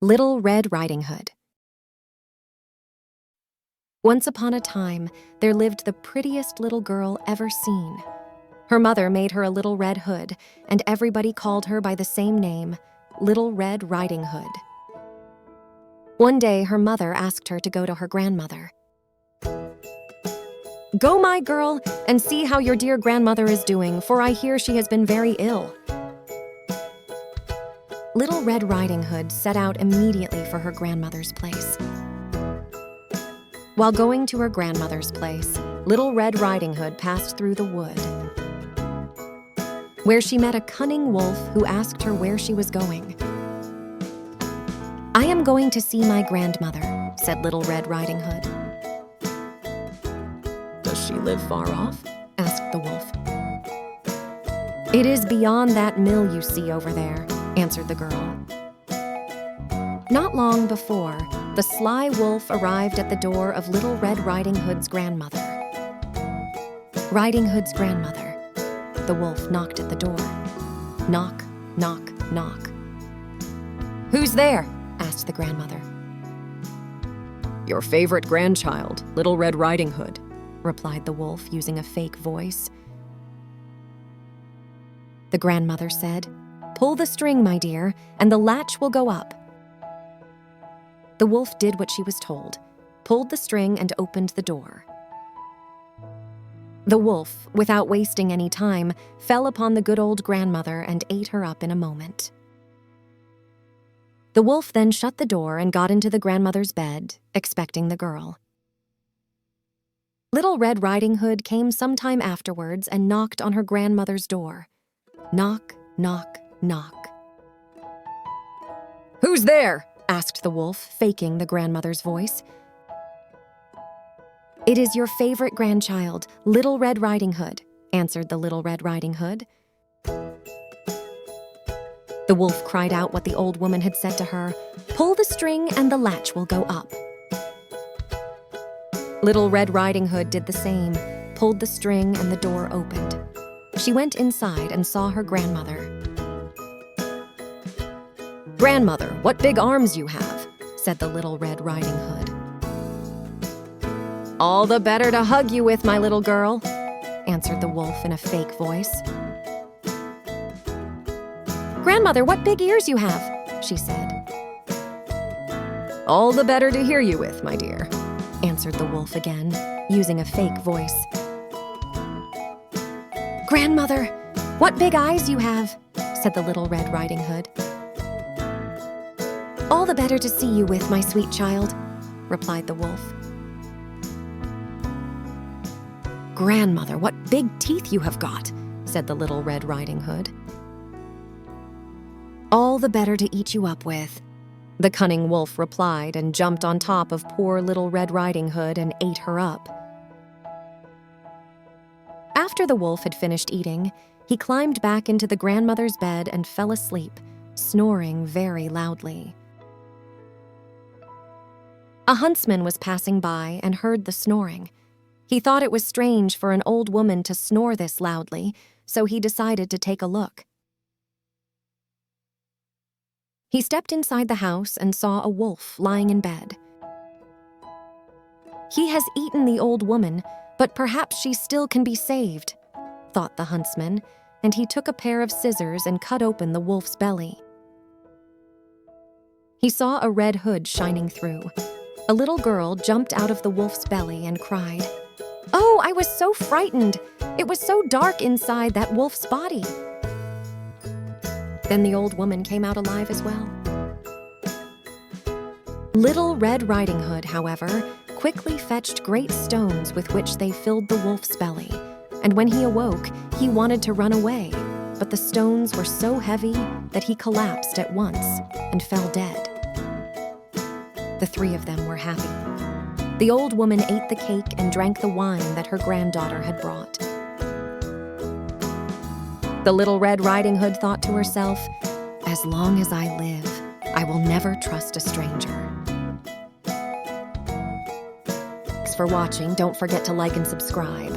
Little Red Riding Hood. Once upon a time, there lived the prettiest little girl ever seen. Her mother made her a little red hood, and everybody called her by the same name, Little Red Riding Hood. One day, her mother asked her to go to her grandmother. "Go, my girl, and see how your dear grandmother is doing, for I hear she has been very ill." Little Red Riding Hood set out immediately for her grandmother's place. While going to her grandmother's place, Little Red Riding Hood passed through the wood, where she met a cunning wolf who asked her where she was going. "I am going to see my grandmother," said Little Red Riding Hood. "Does she live far off?" asked the wolf. "It is beyond that mill you see over there," answered the girl. Not long before, the sly wolf arrived at the door of Little Red Riding Hood's grandmother. Riding Hood's grandmother. The wolf knocked at the door. Knock, knock, knock. "Who's there?" asked the grandmother. "Your favorite grandchild, Little Red Riding Hood," replied the wolf using a fake voice. The grandmother said, "Pull the string, my dear, and the latch will go up." The wolf did what she was told, pulled the string and opened the door. The wolf, without wasting any time, fell upon the good old grandmother and ate her up in a moment. The wolf then shut the door and got into the grandmother's bed, expecting the girl. Little Red Riding Hood came sometime afterwards and knocked on her grandmother's door. Knock, knock, knock. "Who's there?" asked the wolf, faking the grandmother's voice. "It is your favorite grandchild, Little Red Riding Hood," answered the Little Red Riding Hood. The wolf cried out what the old woman had said to her, "Pull the string and the latch will go up." Little Red Riding Hood did the same, pulled the string and the door opened. She went inside and saw her grandmother. "Grandmother, what big arms you have," said the Little Red Riding Hood. "All the better to hug you with, my little girl," answered the wolf in a fake voice. "Grandmother, what big ears you have," she said. "All the better to hear you with, my dear," answered the wolf again, using a fake voice. "Grandmother, what big eyes you have," said the Little Red Riding Hood. "All the better to see you with, my sweet child," replied the wolf. "Grandmother, what big teeth you have got," said the Little Red Riding Hood. "All the better to eat you up with," the cunning wolf replied and jumped on top of poor Little Red Riding Hood and ate her up. After the wolf had finished eating, he climbed back into the grandmother's bed and fell asleep, snoring very loudly. A huntsman was passing by and heard the snoring. He thought it was strange for an old woman to snore this loudly, so he decided to take a look. He stepped inside the house and saw a wolf lying in bed. "He has eaten the old woman, but perhaps she still can be saved," thought the huntsman, and he took a pair of scissors and cut open the wolf's belly. He saw a red hood shining through. A little girl jumped out of the wolf's belly and cried, "Oh, I was so frightened! It was so dark inside that wolf's body." Then the old woman came out alive as well. Little Red Riding Hood, however, quickly fetched great stones with which they filled the wolf's belly, and when he awoke, he wanted to run away, but the stones were so heavy that he collapsed at once and fell dead. The three of them were happy. The old woman ate the cake and drank the wine that her granddaughter had brought. The Little Red Riding Hood thought to herself, "As long as I live, I will never trust a stranger." Thanks for watching. Don't forget to like and subscribe.